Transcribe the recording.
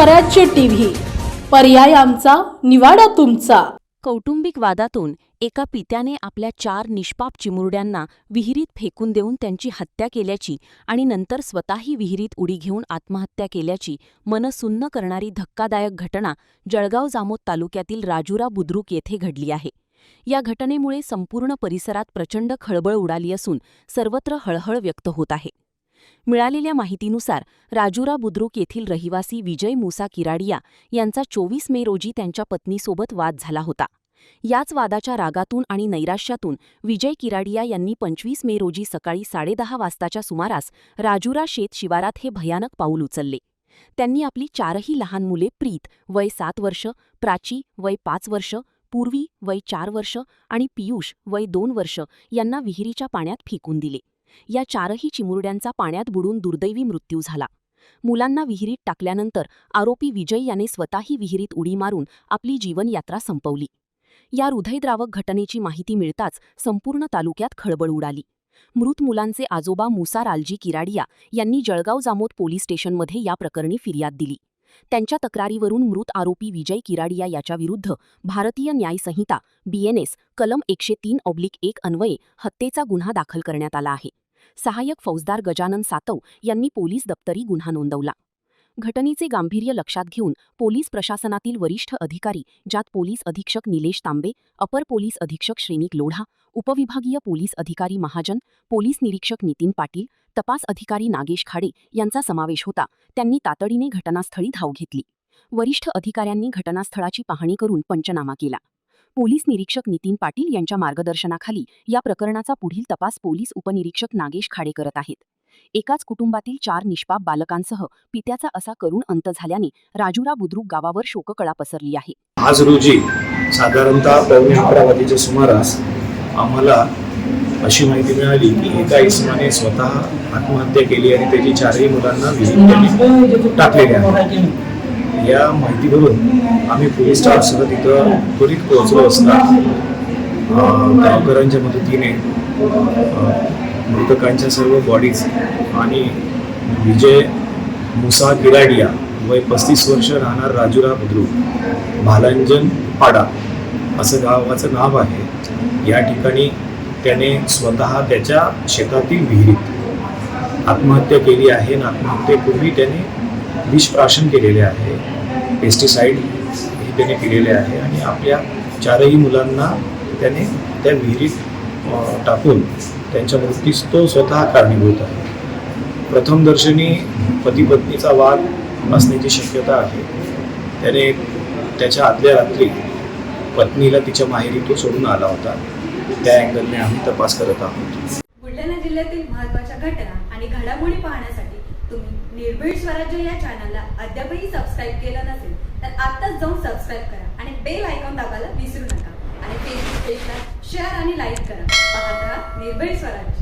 स्वराज्य टीव्ही, पर्याय आमचा, निवाडा तुमचा। कौटुंबिक वादातून एका पित्याने आपल्या 4 निष्पाप चिमुरड्यांना विहिरीत फेकून देऊन त्यांची हत्या केल्याची आणि नंतर स्वतःही विहिरीत उडी घेऊन आत्महत्या केल्याची मन सुन्न करणारी धक्कादायक घटना जळगाव जामोद तालुक्यातील राजुरा बुद्रुक येथे घडली आहे। या घटनेमुळे संपूर्ण परिसरात प्रचंड खळबळ उडाली असून सर्वत्र हळहळ व्यक्त होत आहे। मिळालेल्या माहितीनुसार राजुरा बुद्रुक येथील रहिवासी विजय मुसा किराडिया यांचा 24 मे रोजी त्यांच्या पत्नीसोबत वाद झाला होता। याच वादाच्या रागातून आणि नैराश्यातून विजय किराडिया यांनी 25 मे रोजी सकाळी 10:30 वाजताच्या सुमारास राजुरा शेत शिवारात हे भयानक पाऊल उचलले। त्यांनी आपली 4ही लहान मुले प्रीत वय 7 वर्ष, प्राची वय 5 वर्ष, पूर्वी वय 4 वर्ष आणि पियुष वय 2 वर्ष यांना विहिरीच्या पाण्यात फेकून दिले। या 4ही चिमुरड्यांचा पाण्यात बुडून दुर्दैवी मृत्यू झाला। मुलांना विहिरीत टाकल्यानंतर आरोपी विजय याने स्वतःही विहिरीत उडी मारून आपली जीवनयात्रा संपवली। या हृदयद्रावक घटनेची माहिती मिळताच संपूर्ण तालुक्यात खळबळ उडाली। मृत मुलांचे आजोबा मुसा रालजी किराडिया यांनी जळगाव जामोद पोलीस स्टेशनमध्ये या प्रकरणी फिर्याद दिली। त्यांच्या तक्रारीवरून मृत आरोपी विजय किराडिया याच्याविरुद्ध भारतीय न्याय संहिता BNS कलम 103/1 अन्वये हत्येचा गुन्हा दाखल करण्यात आला आहे। सहाय्यक फौजदार गजानन सातव यांनी पोलीस दप्तरी गुन्हा नोंदवला। घटनेचे गांभीर्य लक्षात घेऊन पोलीस प्रशासनातील वरिष्ठ अधिकारी ज्यात पोलीस अधीक्षक निलेश तांबे, अपर पोलीस अधीक्षक श्रेनिक लोढा, उपविभागीय पोलीस अधिकारी महाजन, पोलीस निरीक्षक नितीन पाटील, तपास अधिकारी नागेश खाडे यांचा समावेश होता, त्यांनी तातडीने घटनास्थळी धाव घेतली। वरिष्ठ अधिकाऱ्यांनी घटनास्थळाची पाहणी करून पंचनामा केला। पोलीस निरीक्षक नितीन पाटील यांच्या मार्गदर्शनाखाली या प्रकरणाचा पुढील तपास पोलीस उपनिरीक्षक नागेश खाडे करत आहेत। एकाच कुटुंबातील 4 निष्पाप बालकांसह पित्याचा असा करुण अंत झाल्याने राजुरा बुद्रुक गावावर शोककळा पसरली आहे। आज रोजी साधारणतः 11:15 वाजेच्या सुमारास आम्हाला अशी माहिती मिळाली की एका इसमाने स्वतः आत्महत्या केली आणि त्याची 4ही मुलांना विहिरीत टाकलेले आहे। या माहितीवरून आम्ही पोलीस स्टाफसह तिथं त्वरित पोहोचलो असता गावकऱ्यांच्या मदतीने मृतकांच्या सर्व बॉडीज आणि विजय मुसा किराडिया वय 35 वर्ष राहणार राजुरा बुद्रुक भालांजन पाडा असं गावाचं नाव आहे। या ठिकाणी त्याने स्वतः त्याच्या शेतातील विहिरीत आत्महत्या केली आहे आणि आत्महत्येपूर्वी त्याने विषप्राशन केलेले आहे, पेस्टिसाइड हे त्याने केलेले आहे आणि आपल्या 4ही मुलांना त्याने त्या विहिरीत टाकून त्यांच्या मृत्यूस तो स्वतः कारणीभूत आहे। प्रथमदर्शनी पती पत्नीचा वाद असण्याची शक्यता आहे। त्याने त्याच्या आदल्या रात्री पत्नीला तिच्या माहेरी तो सोडून आला होता। त्या अँगलने आम्ही तपास करत आहोत। बुलढाणा जिल्ह्यातील महत्त्वाच्या घटना आणि घडामोडी पाहण्यासाठी तुम्ही निर्भीड स्वराज्य या चॅनलला अद्यापही सबस्क्राईब केलं नसेल तर आत्ताच जाऊन सबस्क्राईब करा आणि बेल आयकॉन दाबायला विसरू नका आणि फेसबुक पेजला शेअर आणि लाईक करा। पाहत राहा निर्भीड स्वराज्य।